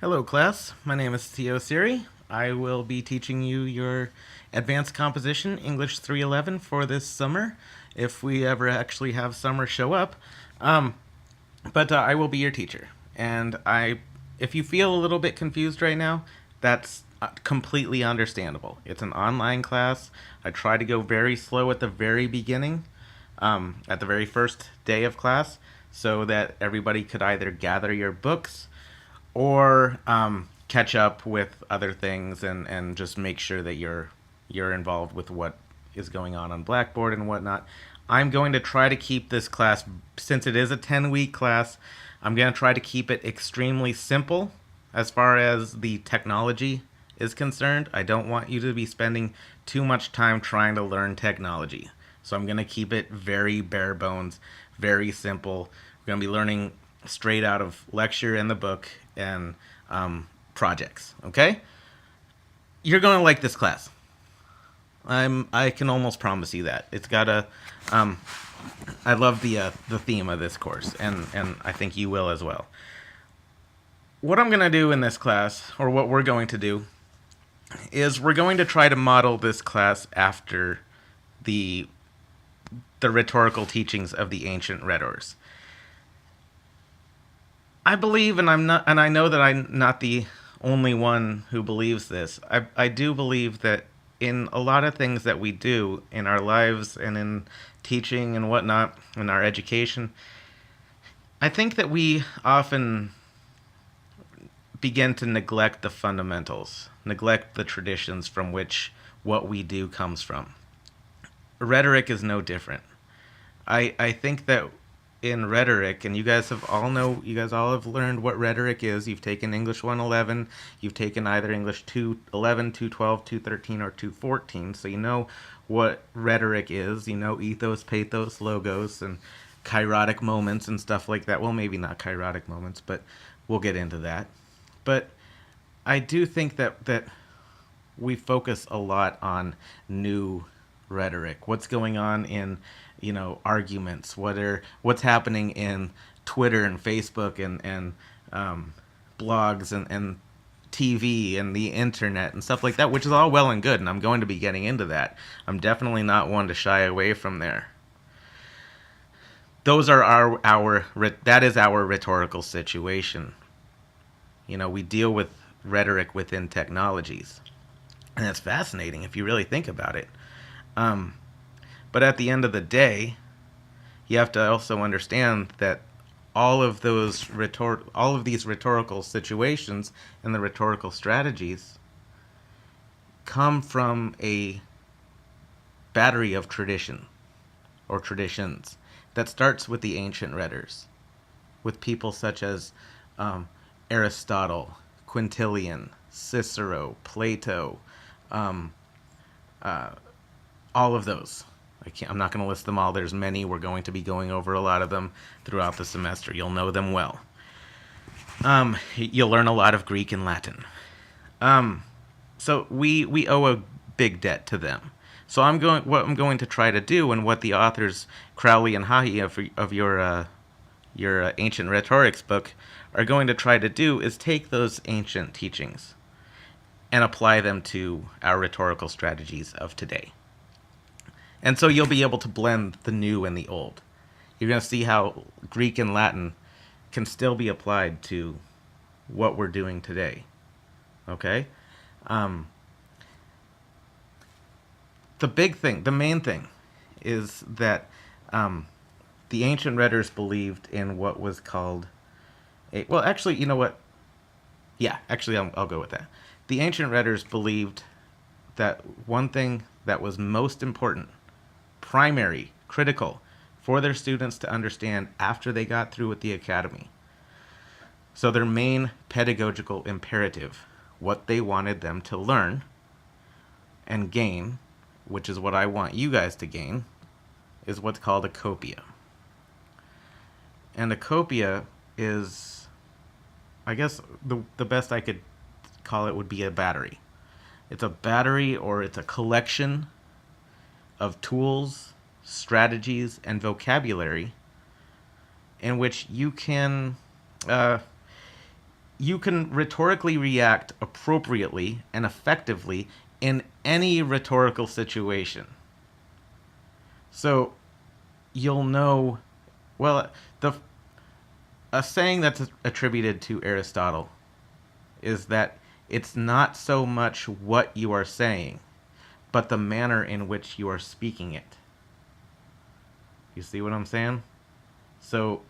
Hello, class. My name is Theo Sery. I will be teaching you your advanced composition English 311 for this summer, if we ever actually have summer show up. But I will be your teacher, and if you feel a little bit confused right now, that's completely understandable. It's an online class. I try to go very slow at the very beginning, at the very first day of class, so that everybody could either gather your books or catch up with other things and just make sure that you're involved with what is going on Blackboard and whatnot. I'm going to try to keep this class, since it is a 10-week class, I'm going to try to keep it extremely simple as far as the technology is concerned. I don't want you to be spending too much time trying to learn technology. So I'm going to keep it very bare bones, very simple. We're going to be learning straight out of lecture and the book and projects. Okay, you're gonna like this class. I can almost promise you that. It's got a I love the theme of this course, and I think you will as well. What I'm gonna do in this class, or what we're going to do, is we're going to try to model this class after the rhetorical teachings of the ancient rhetors. I believe, and I know that I'm not the only one who believes this. I do believe that in a lot of things that we do in our lives and in teaching and whatnot, in our education, I think that we often begin to neglect the fundamentals, neglect the traditions from which what we do comes from. Rhetoric is no different. I think that in rhetoric, and you guys all have learned what rhetoric is. You've taken English 111, you've taken either English 211, 212, 213, or 214, so you know what rhetoric is. You know ethos, pathos, logos, and kairotic moments and stuff like that. Well, maybe not kairotic moments, but we'll get into that. But I do think that we focus a lot on new rhetoric. What's going on in arguments? What's happening in Twitter and Facebook and blogs and TV and the internet and stuff like that, which is all well and good, and I'm going to be getting into that. I'm definitely not one to shy away from there. Those are that is our rhetorical situation. We deal with rhetoric within technologies, and that's fascinating if you really think about it. But at the end of the day, you have to also understand that all of these rhetorical situations and the rhetorical strategies come from a battery of tradition or traditions that starts with the ancient rhetors, with people such as Aristotle, Quintilian, Cicero, Plato, all of those. I'm not going to list them all. There's many. We're going to be going over a lot of them throughout the semester. You'll know them well. You'll learn a lot of Greek and Latin. So we owe a big debt to them. So what I'm going to try to do, and what the authors Crowley and Hahi of your ancient rhetorics book are going to try to do, is take those ancient teachings and apply them to our rhetorical strategies of today. And so you'll be able to blend the new and the old. You're going to see how Greek and Latin can still be applied to what we're doing today. Okay? The main thing, is that the ancient rhetors believed in what was called well, actually, you know what? Yeah, actually, I'll go with that. The ancient rhetors believed that one thing that was most important, primary, critical, for their students to understand after they got through with the academy. So their main pedagogical imperative, what they wanted them to learn and gain, which is what I want you guys to gain, is what's called a copia. And a copia is, I guess the best I could call it would be a battery. It's a battery, or it's a collection of tools, strategies, and vocabulary in which you can you can rhetorically react appropriately and effectively in any rhetorical situation. So you'll know, well, a saying that's attributed to Aristotle is that it's not so much what you are saying, but the manner in which you are speaking it. You see what I'm saying? So,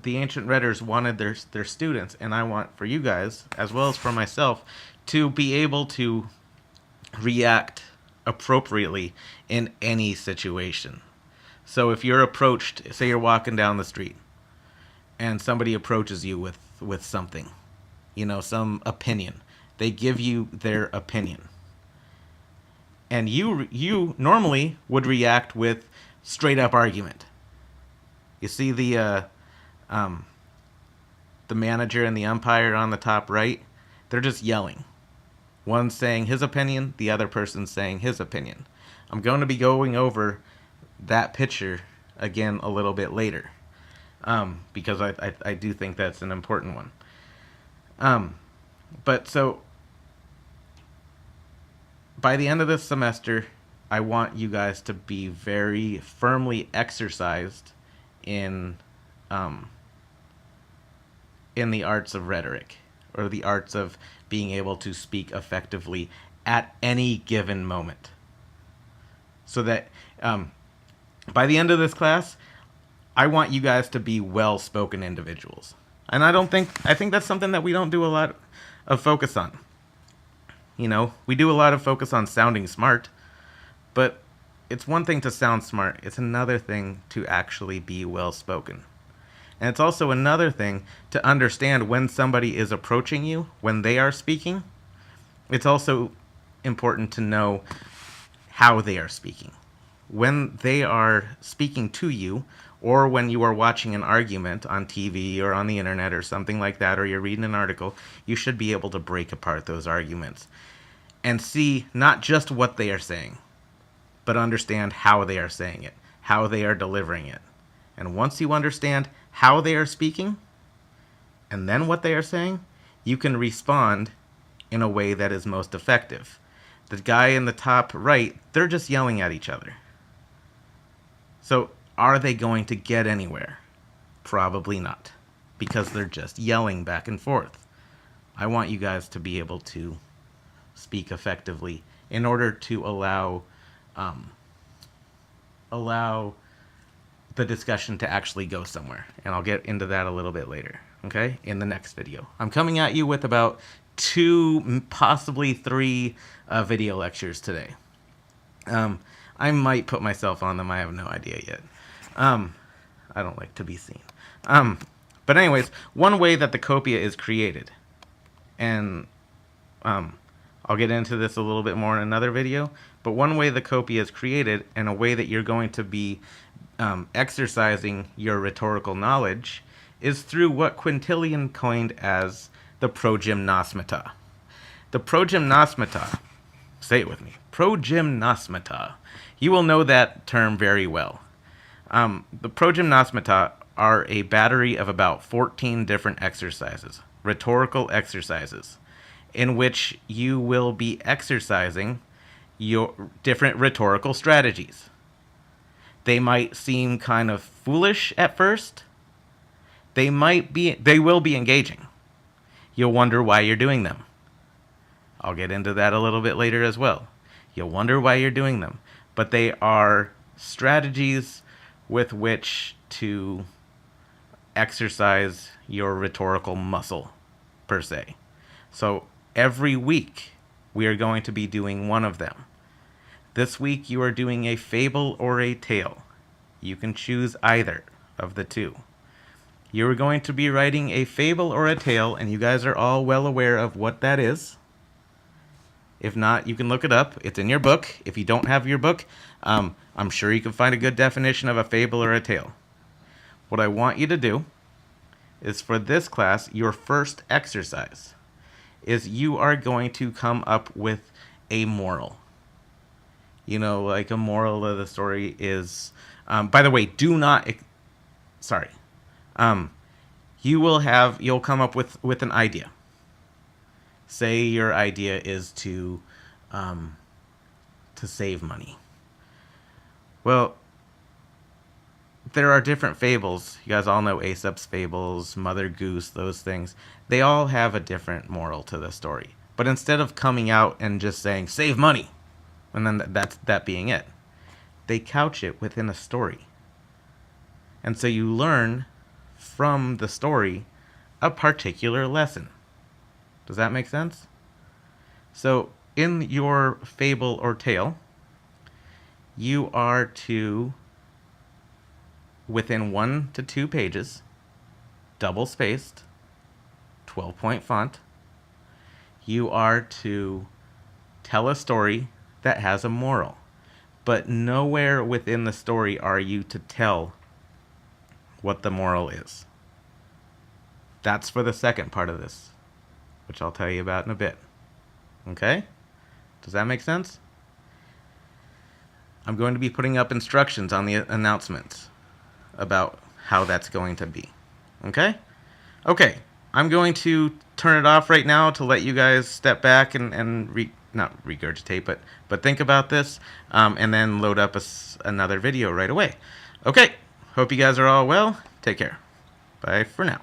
the ancient rhetors wanted their students, and I want for you guys, as well as for myself, to be able to react appropriately in any situation. So if you're approached, say you're walking down the street, and somebody approaches you with something, some opinion. They give you their opinion. And you normally would react with straight up argument. You see the manager and the umpire on the top right? They're just yelling. One's saying his opinion, the other person's saying his opinion. I'm going to be going over that picture again a little bit later, because I do think that's an important one. But so, by the end of this semester, I want you guys to be very firmly exercised in the arts of rhetoric, or the arts of being able to speak effectively at any given moment. So that by the end of this class, I want you guys to be well-spoken individuals. And I think that's something that we don't do a lot of focus on. We do a lot of focus on sounding smart, but it's one thing to sound smart. It's another thing to actually be well-spoken. And it's also another thing to understand when somebody is approaching you, when they are speaking. It's also important to know how they are speaking. When they are speaking to you, or when you are watching an argument on TV or on the internet or something like that, or you're reading an article, you should be able to break apart those arguments and see not just what they are saying, but understand how they are saying it, how they are delivering it. And once you understand how they are speaking, and then what they are saying, you can respond in a way that is most effective. The guy in the top right, they're just yelling at each other. So, are they going to get anywhere? Probably not, because they're just yelling back and forth. I want you guys to be able to speak effectively in order to allow the discussion to actually go somewhere. And I'll get into that a little bit later, okay, in the next video. I'm coming at you with about 2, possibly 3 video lectures today. I might put myself on them. I have no idea yet. I don't like to be seen. But anyways, one way that the copia is created, and I'll get into this a little bit more in another video, but one way the copia is created, and a way that you're going to be exercising your rhetorical knowledge, is through what Quintilian coined as the progymnosmata. The progymnosmata, say it with me, progymnosmata. You will know that term very well. The progymnosmata are a battery of about 14 different exercises, rhetorical exercises, in which you will be exercising your different rhetorical strategies. They might seem kind of foolish at first. They will be engaging. You'll wonder why you're doing them. I'll get into that a little bit later as well. You'll wonder why you're doing them. But they are strategies with which to exercise your rhetorical muscle, per se. So every week, we are going to be doing one of them. This week, you are doing a fable or a tale. You can choose either of the two. You are going to be writing a fable or a tale, and you guys are all well aware of what that is. If not, you can look it up. It's in your book. If you don't have your book, I'm sure you can find a good definition of a fable or a tale. What I want you to do is, for this class, your first exercise is you are going to come up with a moral. Like a moral of the story is, by the way, you'll come up with an idea. Say your idea is to save money. Well, there are different fables. You guys all know Aesop's fables, Mother Goose, those things. They all have a different moral to the story. But instead of coming out and just saying, save money, and then that being it, they couch it within a story. And so you learn from the story a particular lesson. Does that make sense? So in your fable or tale, you are to, within 1 to 2 pages, double spaced, 12-point font, you are to tell a story that has a moral. But nowhere within the story are you to tell what the moral is. That's for the second part of this, which I'll tell you about in a bit. Okay? Does that make sense? I'm going to be putting up instructions on the announcements about how that's going to be. Okay? Okay. I'm going to turn it off right now to let you guys step back and not regurgitate, but think about this, and then load up another video right away. Okay. Hope you guys are all well. Take care. Bye for now.